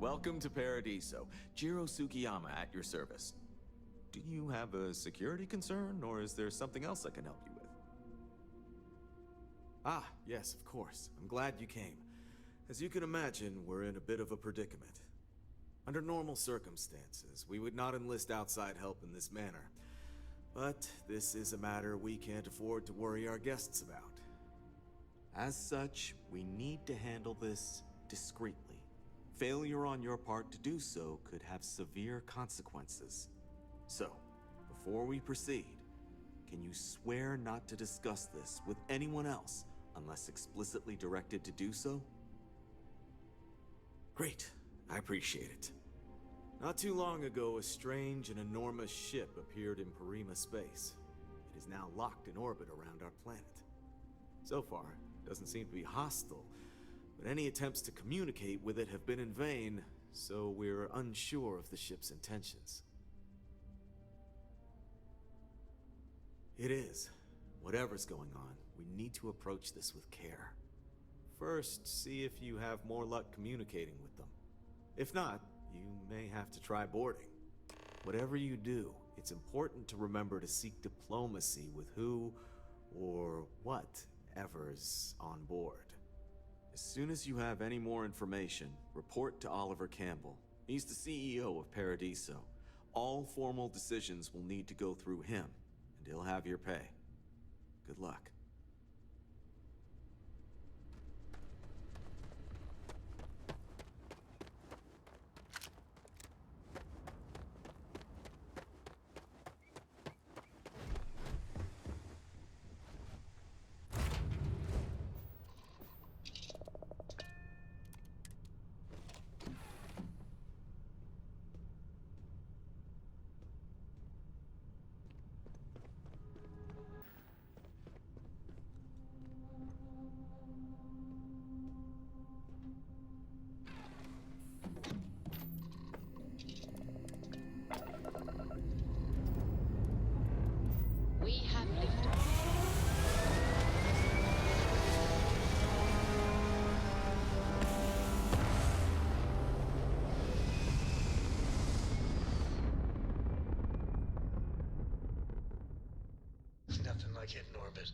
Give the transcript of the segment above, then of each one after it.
Welcome to Paradiso. Jiro Sukiyama at your service. Do you have a security concern, or is there something else I can help you with? Ah, yes, of course. I'm glad you came. As you can imagine, we're in a bit of a predicament. Under normal circumstances, we would not enlist outside help in this manner. But this is a matter we can't afford to worry our guests about. As such, we need to handle this discreetly. Failure on your part to do so could have severe consequences. So, before we proceed, can you swear not to discuss this with anyone else unless explicitly directed to do so? Great. I appreciate it. Not too long ago, a strange and enormous ship appeared in Parima space. It is now locked in orbit around our planet. So far, it doesn't seem to be hostile, but any attempts to communicate with it have been in vain, so we're unsure of the ship's intentions. It is. Whatever's going on, we need to approach this with care. First, see if you have more luck communicating with them. If not, you may have to try boarding. Whatever you do, it's important to remember to seek diplomacy with who or whatever's on board. As soon as you have any more information, report to Oliver Campbell. He's the CEO of Paradiso. All formal decisions will need to go through him, and he'll have your pay. Good luck. We have liftoff. Nothing like hitting orbit.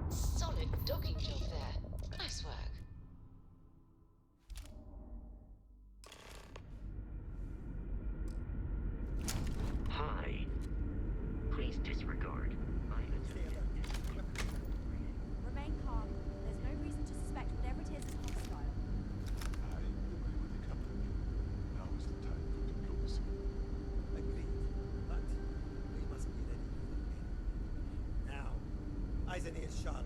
Solid docking job there. Nice work. Hi. Please disregard. Remain calm. There's no reason to suspect whatever it is hostile. I agree with the captain. Now is the time for diplomacy. Agreed. But we must be ready for the win. Now, eyes and ears sharp.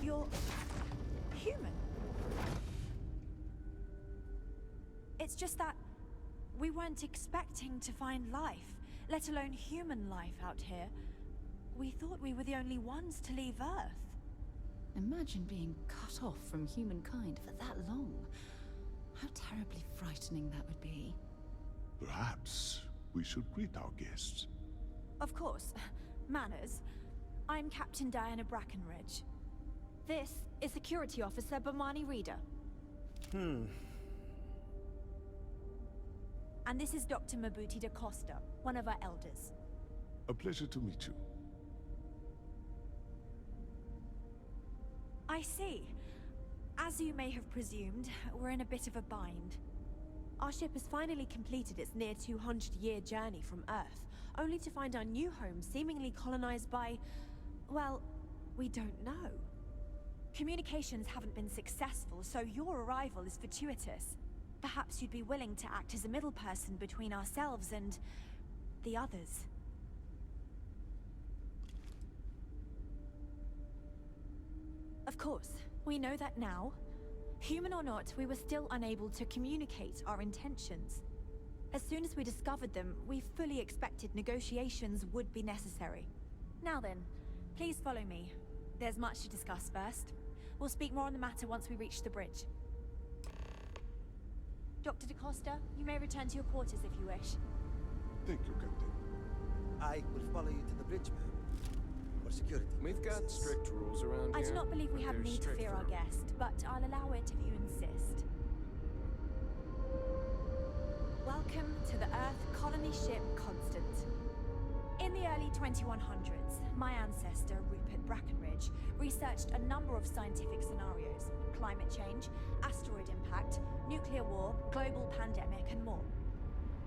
You're human. It's just that we weren't expecting to find life, let alone human life out here. We thought we were the only ones to leave Earth. Imagine being cut off from humankind for that long. How terribly frightening that would be. Perhaps we should greet our guests. Of course. Manners. I'm Captain Diana Brackenridge. This is Security Officer Bomani Reader. And this is Dr. Mabuti da Costa, one of our elders. A pleasure to meet you. I see. As you may have presumed, we're in a bit of a bind. Our ship has finally completed its near 200-year journey from Earth, only to find our new home seemingly colonized by... well, we don't know. Communications haven't been successful, so your arrival is fortuitous. Perhaps you'd be willing to act as a middle person between ourselves and the others. Of course, we know that now. Human or not, we were still unable to communicate our intentions. As soon as we discovered them, we fully expected negotiations would be necessary. Now then, please follow me. There's much to discuss first. We'll speak more on the matter once we reach the bridge. Dr. DaCosta, you may return to your quarters if you wish. Thank you, Captain. I will follow you to the bridge, ma'am. For security. We've got purposes. strict rules around I here. do not believe we but have they're need to fear our stricter. guest, but I'll allow it if you insist. Welcome to the Earth colony ship Constant. In the early 2100s, my ancestor, Rupert Brackenridge, researched a number of scientific scenarios: climate change, asteroid impact, nuclear war, global pandemic, and more.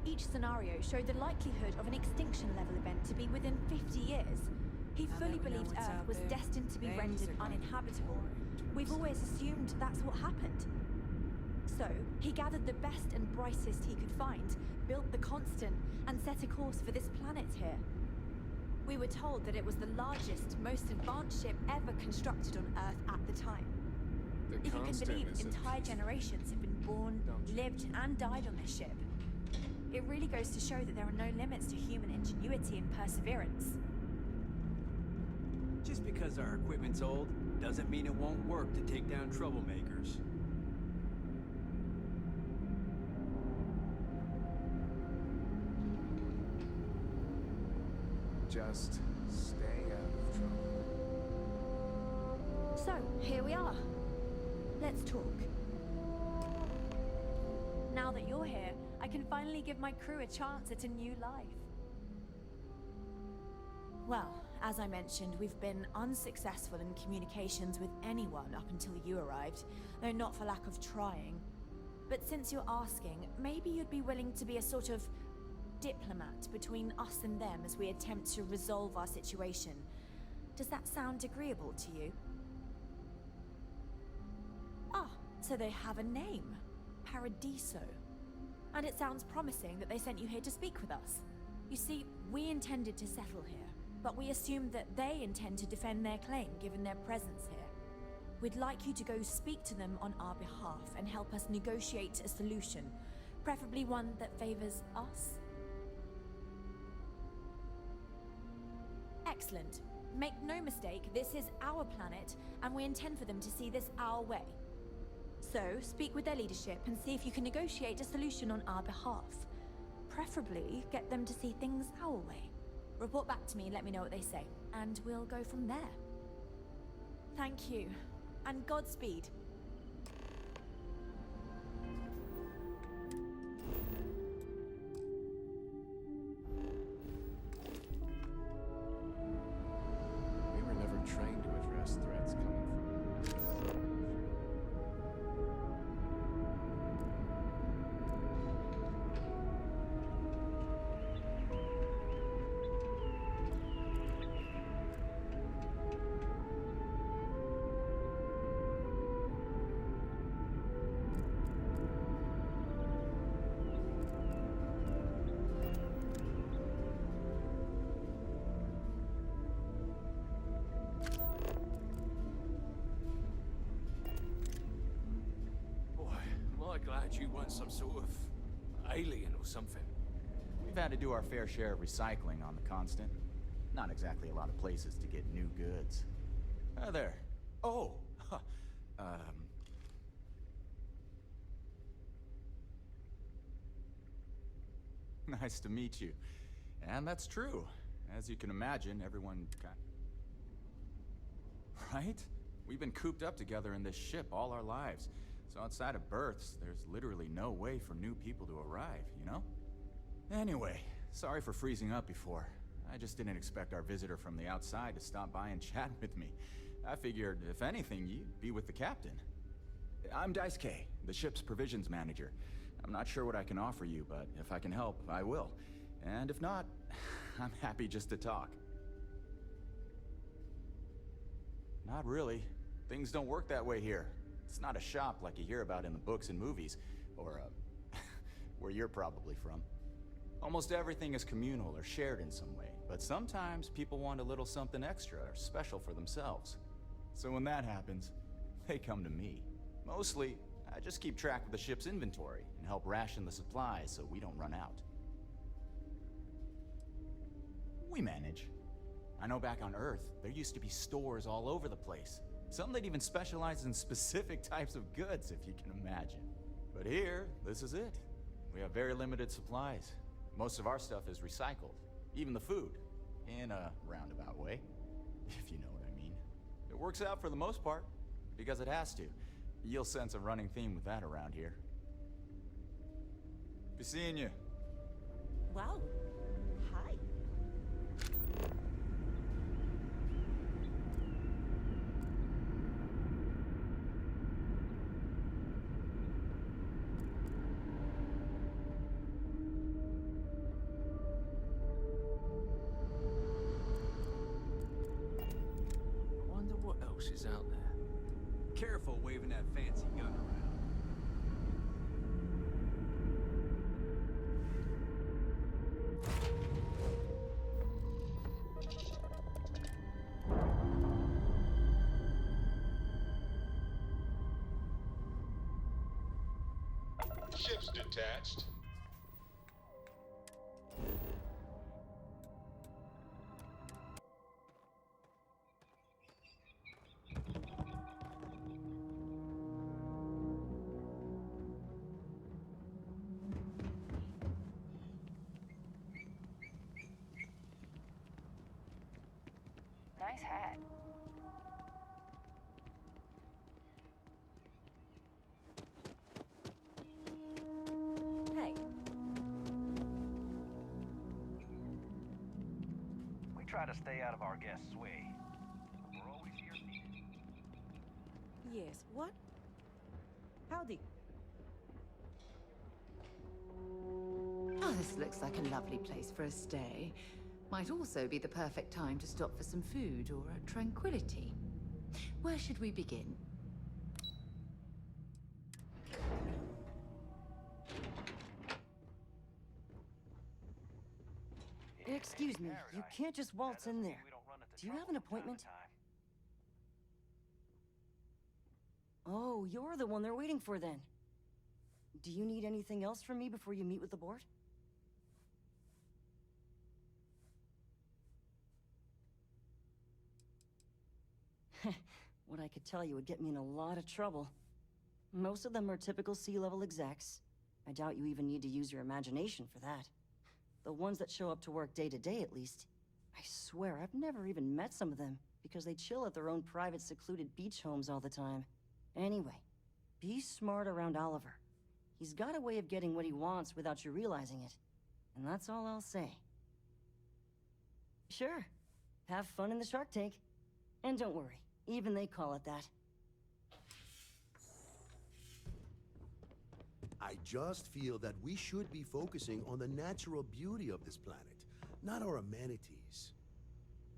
Each scenario showed the likelihood of an extinction-level event to be within 50 years. He Now fully that we know believed what's Earth out was there, destined to be things rendered are going to be uninhabitable. more We've always assumed that's what happened. So, he gathered the best and brightest he could find, built the Constant, and set a course for this planet here. We were told that it was the largest, most advanced ship ever constructed on Earth at the time. The If you can Constant believe, is a entire piece of- generations have been born, Don't you? lived, and died on this ship. It really goes to show that there are no limits to human ingenuity and perseverance. Just because our equipment's old doesn't mean it won't work to take down troublemakers. Just stay out of trouble. So, here we are. Let's talk. Now that you're here, I can finally give my crew a chance at a new life. Well, as I mentioned, we've been unsuccessful in communications with anyone up until you arrived, though not for lack of trying. But since you're asking, maybe you'd be willing to be a sort of diplomat between us and them as we attempt to resolve our situation. Does that sound agreeable to you? Ah, so they have a name. Paradiso. And it sounds promising that they sent you here to speak with us. You see, we intended to settle here, but we assumed that they intend to defend their claim given their presence here. We'd like you to go speak to them on our behalf and help us negotiate a solution, preferably one that favors us. Excellent. Make no mistake, this is our planet, and we intend for them to see this our way. So, speak with their leadership and see if you can negotiate a solution on our behalf. Preferably, get them to see things our way. Report back to me and let me know what they say, and we'll go from there. Thank you, and Godspeed. We were never trained to address threats coming from. Boy, am I glad you weren't some sort of alien or something. We've had to do our fair share of recycling on the Constant. Not exactly a lot of places to get new goods. There. Oh! Huh. Nice to meet you. And that's true. As you can imagine, everyone got... Right? We've been cooped up together in this ship all our lives. So outside of births, there's literally no way for new people to arrive, you know? Anyway, sorry for freezing up before. I just didn't expect our visitor from the outside to stop by and chat with me. I figured, if anything, you'd be with the captain. I'm Daisuke, the ship's provisions manager. I'm not sure what I can offer you, but if I can help, I will. And if not, I'm happy just to talk. Not really. Things don't work that way here. It's not a shop like you hear about in the books and movies, or, where you're probably from. Almost everything is communal or shared in some way, but sometimes people want a little something extra or special for themselves. So when that happens, they come to me. Mostly, I just keep track of the ship's inventory and help ration the supplies so we don't run out. We manage. I know back on Earth, there used to be stores all over the place. Some that even specialize in specific types of goods, if you can imagine. But here, this is it. We have very limited supplies. Most of our stuff is recycled, even the food, in a roundabout way, if you know what I mean. It works out for the most part, because it has to. You'll sense a running theme with that around here. Be seeing you. Wow. Hi. Wonder what else is out there. Careful waving that fancy gun around. Ship's detached. Nice hat. Hey. We try to stay out of our guests' way. We're always here. Yes, what? Howdy. Oh, this looks like a lovely place for a stay. Might also be the perfect time to stop for some food or tranquility. Where should we begin? Excuse me, you can't just waltz in there. Do you have an appointment? Oh, you're the one they're waiting for then. Do you need anything else from me before you meet with the board? What I could tell you would get me in a lot of trouble. Most of them are typical sea-level execs. I doubt you even need to use your imagination for that. The ones that show up to work day to day, at least. I swear, I've never even met some of them, because they chill at their own private secluded beach homes all the time. Anyway, be smart around Oliver. He's got a way of getting what he wants without you realizing it. And that's all I'll say. Sure, have fun in the shark tank. And don't worry, even they call it that. I just feel that we should be focusing on the natural beauty of this planet, not our amenities.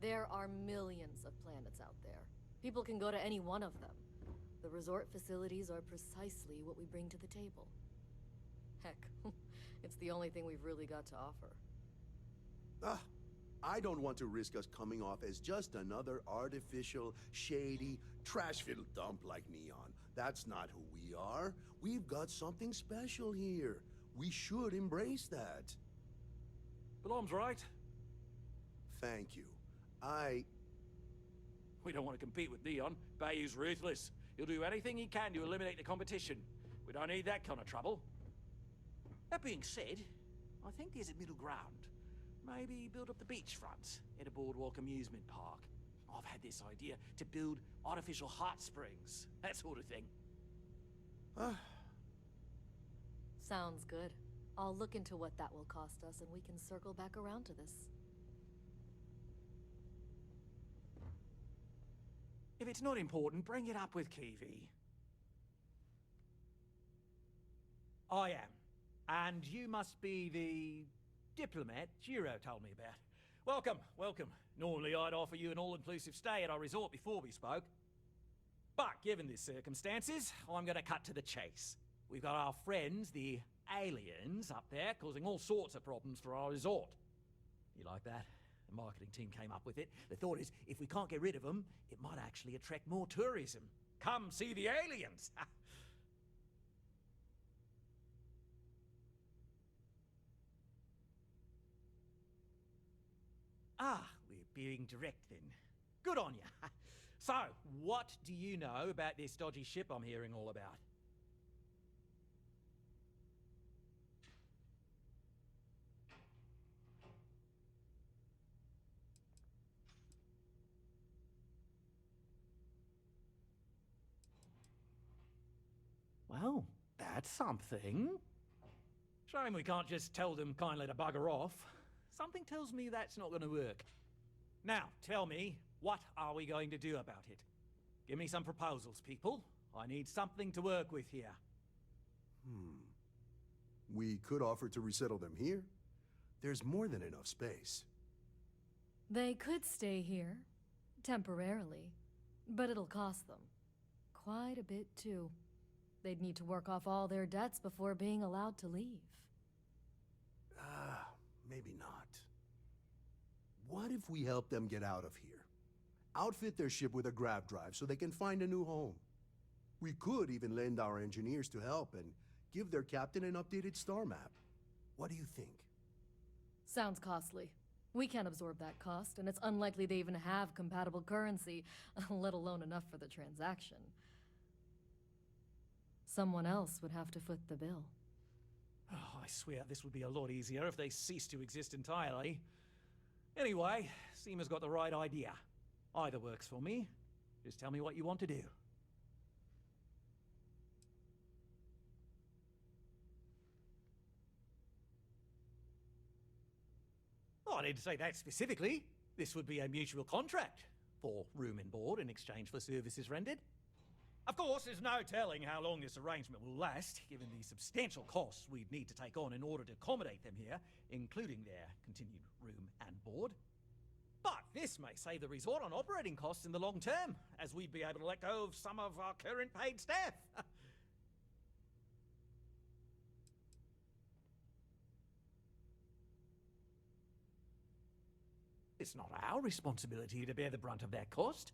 There are millions of planets out there. People can go to any one of them. The resort facilities are precisely what we bring to the table. Heck, it's the only thing we've really got to offer. Ah, I don't want to risk us coming off as just another artificial, shady, trash-filled dump like Neon. That's not who we are. We've got something special here. We should embrace that. Blom's right. Thank you. We don't want to compete with Neon. Bayou's ruthless. He'll do anything he can to eliminate the competition. We don't need that kind of trouble. That being said, I think there's a middle ground. Maybe build up the beachfront at a boardwalk amusement park. I've had this idea to build artificial hot springs, that sort of thing. Sounds good. I'll look into what that will cost us and we can circle back around to this. If it's not important, bring it up with Kiwi. I am. And you must be the diplomat Jiro told me about. Welcome, welcome. Normally I'd offer you an all-inclusive stay at our resort before we spoke. But given the circumstances, I'm going to cut to the chase. We've got our friends, the aliens, up there causing all sorts of problems for our resort. You like that? The marketing team came up with it. The thought is, if we can't get rid of them, it might actually attract more tourism. Come see the aliens! Ah, we're being direct then. Good on you. So, what do you know about this dodgy ship I'm hearing all about? Well, that's something. Shame we can't just tell them kindly to bugger off. Something tells me that's not going to work. Now, tell me, what are we going to do about it? Give me some proposals, people. I need something to work with here. We could offer to resettle them here. There's more than enough space. They could stay here, temporarily, but it'll cost them. Quite a bit, too. They'd need to work off all their debts before being allowed to leave. Maybe not. What if we help them get out of here? Outfit their ship with a grav drive so they can find a new home. We could even lend our engineers to help and give their captain an updated star map. What do you think? Sounds costly. We can't absorb that cost, and it's unlikely they even have compatible currency, let alone enough for the transaction. Someone else would have to foot the bill. Oh, I swear this would be a lot easier if they ceased to exist entirely. Anyway, Seema's got the right idea. Either works for me. Just tell me what you want to do. Oh, I didn't say that specifically. This would be a mutual contract for room and board in exchange for services rendered. Of course, there's no telling how long this arrangement will last, given the substantial costs we'd need to take on in order to accommodate them here, including their continued room and board. But this may save the resort on operating costs in the long term, as we'd be able to let go of some of our current paid staff. It's not our responsibility to bear the brunt of that cost.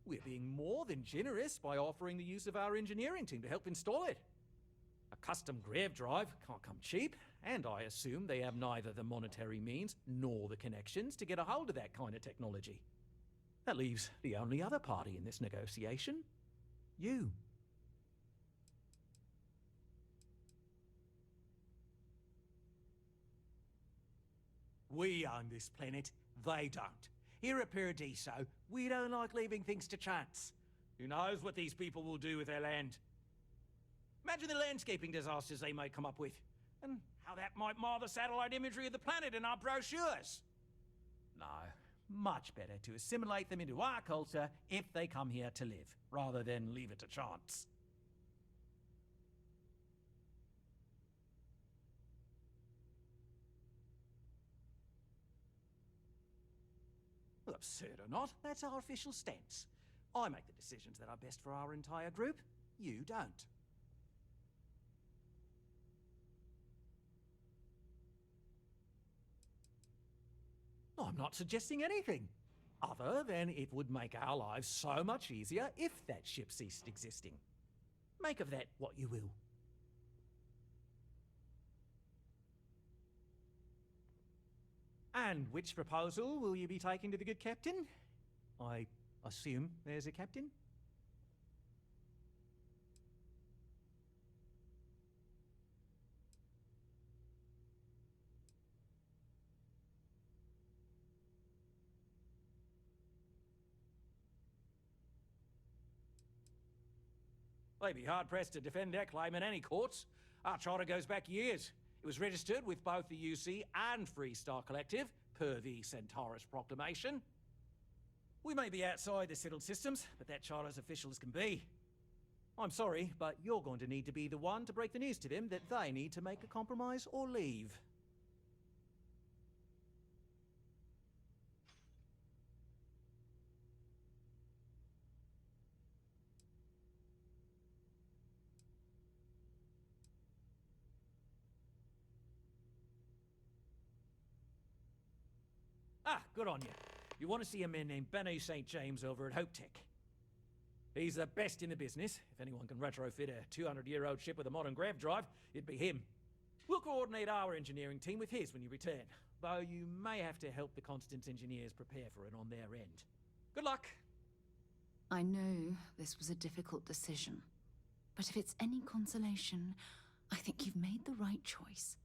We're being more than generous by offering the use of our engineering team to help install it. A custom grav drive can't come cheap, and I assume they have neither the monetary means nor the connections to get a hold of that kind of technology. That leaves the only other party in this negotiation: you. We own this planet, they don't. Here at Paradiso, we don't like leaving things to chance. Who knows what these people will do with their land? Imagine the landscaping disasters they may come up with, and how that might mar the satellite imagery of the planet in our brochures. No, much better to assimilate them into our culture if they come here to live, rather than leave it to chance. Well, absurd or not, that's our official stance. I make the decisions that are best for our entire group. You don't. I'm not suggesting anything, other than it would make our lives so much easier if that ship ceased existing. Make of that what you will. And which proposal will you be taking to the good captain? I assume there's a captain? They'd be hard-pressed to defend their claim in any courts. Our charter goes back years. It was registered with both the UC and Freestar Collective, per the Centaurus Proclamation. We may be outside the settled systems, but that charter is official as can be. I'm sorry, but you're going to need to be the one to break the news to them that they need to make a compromise or leave. Ah, good on you. You want to see a man named Benny St. James over at Hope Tech. He's the best in the business. If anyone can retrofit a 200-year-old ship with a modern grav drive, it'd be him. We'll coordinate our engineering team with his when you return, though you may have to help the Constance engineers prepare for it on their end. Good luck. I know this was a difficult decision, but if it's any consolation, I think you've made the right choice.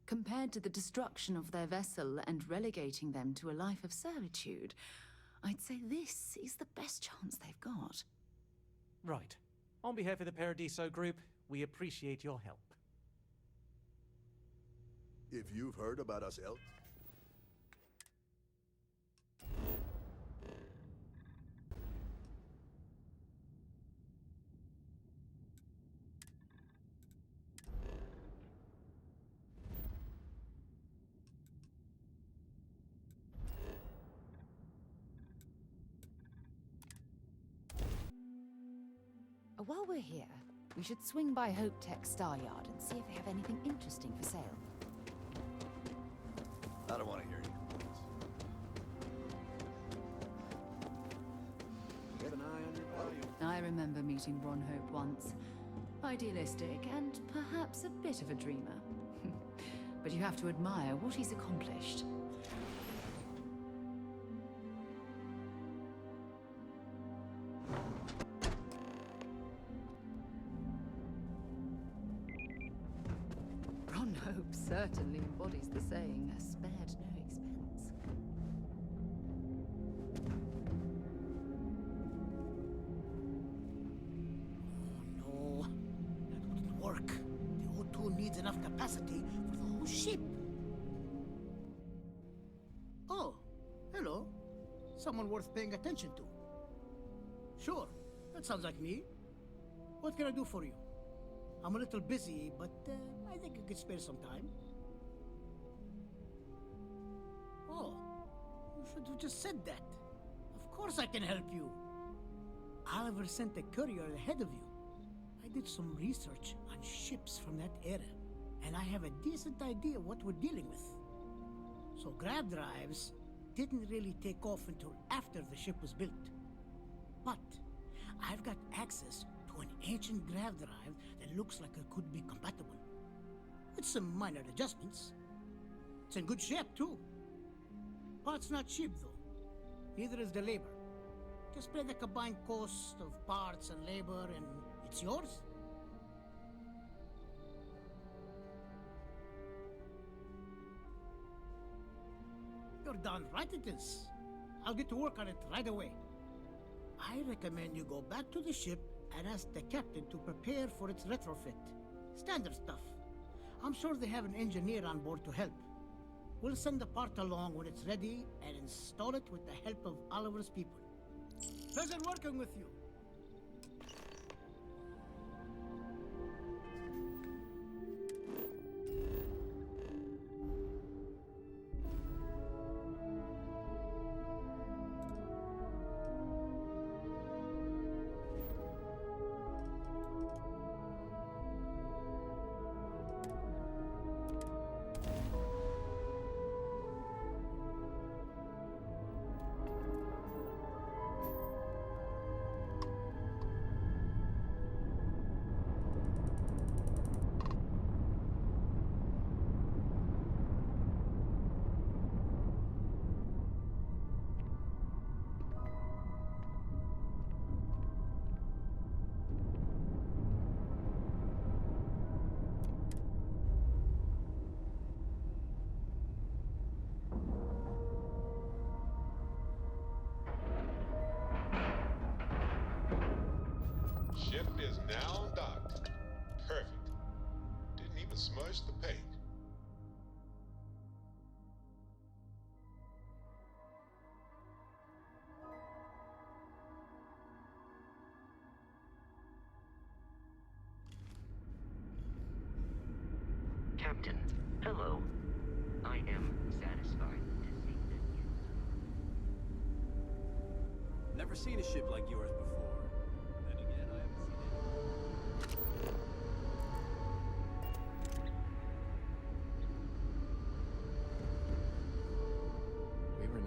Compared to the destruction of their vessel and relegating them to a life of servitude, I'd say this is the best chance they've got. Right. On behalf of the Paradiso Group, we appreciate your help. If you've heard about us elk... While we're here, we should swing by Hope Tech Star Yard and see if they have anything interesting for sale. I don't want to hear you. Keep an eye on your value. I remember meeting Ron Hope once. Idealistic and perhaps a bit of a dreamer. But you have to admire what he's accomplished. Ron Hope certainly embodies the saying, spared no expense. Oh, no. That wouldn't work. The O2 needs enough capacity for the whole ship. Oh, hello. Someone worth paying attention to. Sure, that sounds like me. What can I do for you? I'm a little busy, but I think you could spare some time. Oh, you should have just said that. Of course I can help you. Oliver sent a courier ahead of you. I did some research on ships from that era, and I have a decent idea what we're dealing with. So grav drives didn't really take off until after the ship was built. But I've got access to an ancient grav drive that looks like it could be compatible. With some minor adjustments. It's in good shape, too. Parts not cheap, though. Neither is the labor. Just pay the combined cost of parts and labor, and it's yours. You're darn right it is. I'll get to work on it right away. I recommend you go back to the ship and ask the captain to prepare for its retrofit. Standard stuff. I'm sure they have an engineer on board to help. We'll send the part along when it's ready and install it with the help of Oliver's people. Pleasure working with you. Ship is now docked. Perfect. Didn't even smudge the paint. Captain, hello. I am satisfied to see that you... Never seen a ship like yours before. Then again, I haven't seen any. We were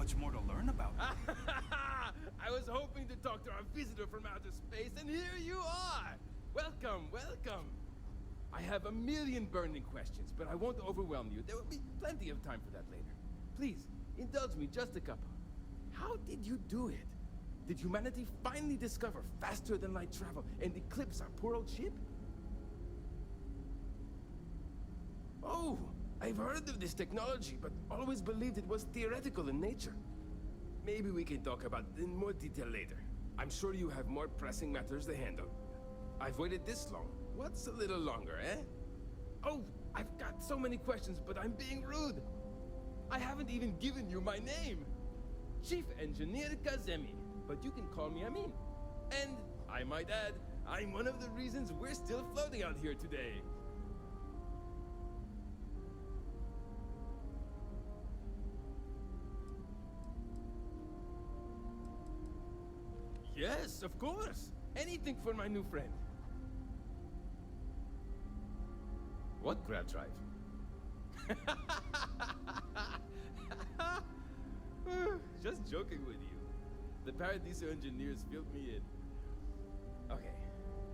much more to learn about. I was hoping to talk to our visitor from outer space, and here you are! Welcome, welcome! I have a million burning questions, but I won't overwhelm you. There will be plenty of time for that later. Please, indulge me just a couple. How did you do it? Did humanity finally discover faster-than-light travel and eclipse our poor old ship? Oh, I've heard of this technology, but always believed it was theoretical in nature. Maybe we can talk about it in more detail later. I'm sure you have more pressing matters to handle. I've waited this long. What's a little longer, eh? Oh, I've got so many questions, but I'm being rude. I haven't even given you my name. Chief Engineer Kazemi, but you can call me Amin. And, I might add, I'm one of the reasons we're still floating out here today. Yes, of course. Anything for my new friend. What grab drive? Just joking with you. The Paradiso engineers filled me in. Okay,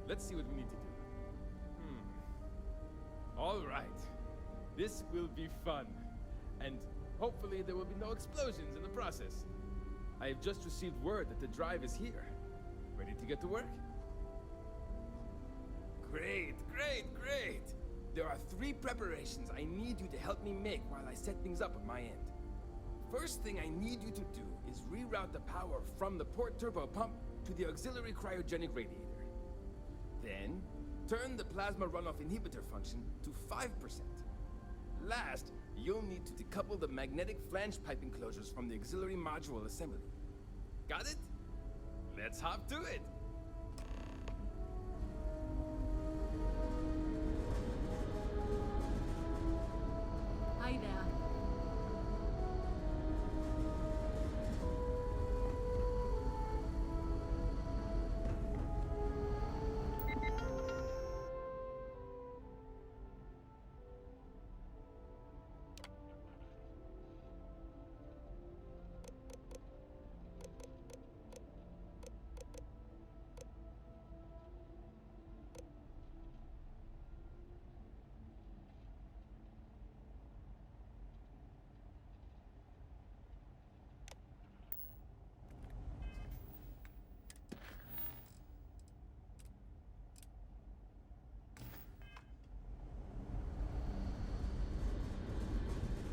let's see what we need to do. All right. This will be fun. And hopefully there will be no explosions in the process. I have just received word that the drive is here. Ready to get to work? Great, great, great! There are 3 preparations I need you to help me make while I set things up on my end. First thing I need you to do is reroute the power from the port turbo pump to the auxiliary cryogenic radiator. Then, turn the plasma runoff inhibitor function to 5%. Last, you'll need to decouple the magnetic flange pipe enclosures from the auxiliary module assembly. Got it? Let's hop to it! Hi there.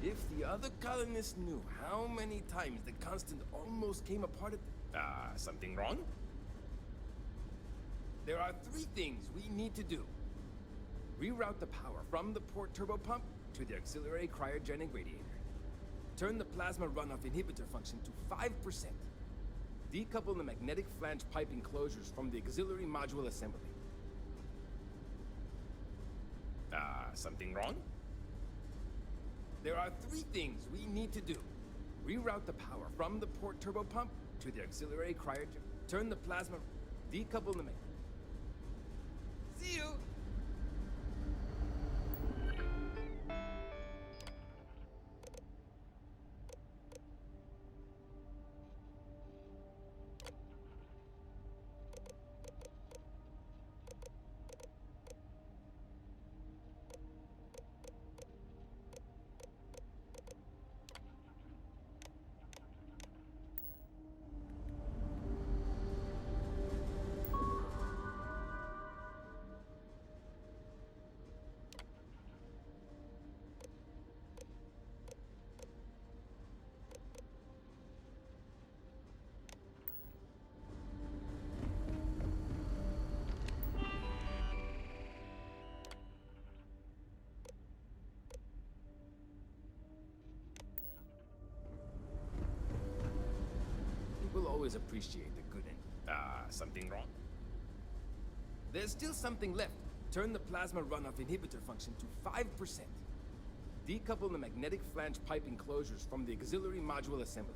If the other colonists knew how many times the Constant almost came apart at something wrong? There are 3 things we need to do. Reroute the power from the port turbo pump to the auxiliary cryogenic radiator. Turn the plasma runoff inhibitor function to 5%. Decouple the magnetic flange pipe enclosures from the auxiliary module assembly. Something wrong? There are 3 things we need to do. Reroute the power from the port turbo pump to the auxiliary cryogenic. Turn the plasma... Decouple the... See you! People always appreciate the good end. Something wrong? There's still something left. Turn the plasma runoff inhibitor function to 5%. Decouple the magnetic flange pipe enclosures from the auxiliary module assembly.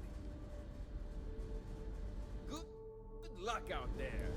Good luck out there!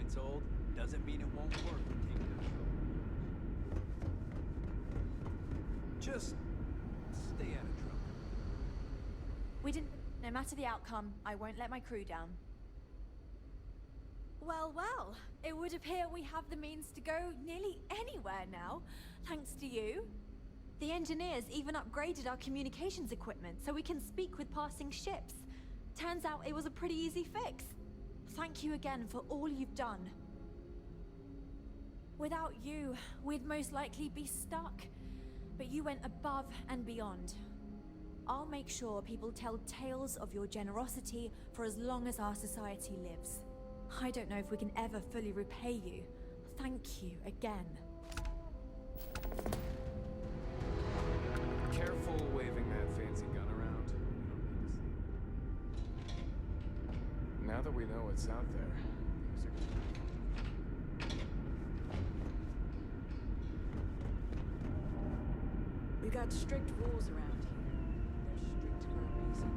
been told doesn't mean it won't work when taken to the Just stay out of trouble. We didn't. No matter the outcome, I won't let my crew down. Well, well, it would appear we have the means to go nearly anywhere now, thanks to you. The engineers even upgraded our communications equipment so we can speak with passing ships. Turns out it was a pretty easy fix. Thank you again for all you've done. Without you, we'd most likely be stuck. But you went above and beyond. I'll make sure people tell tales of your generosity for as long as our society lives. I don't know if we can ever fully repay you. Thank you again. Careful waving that fancy gun around. Now that we know what's out there, things are We got strict rules around here. They're strict for a reason.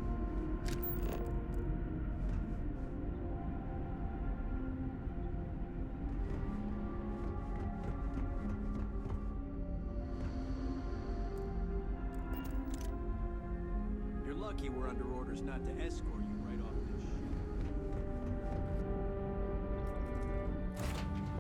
You're lucky we're under orders not to escort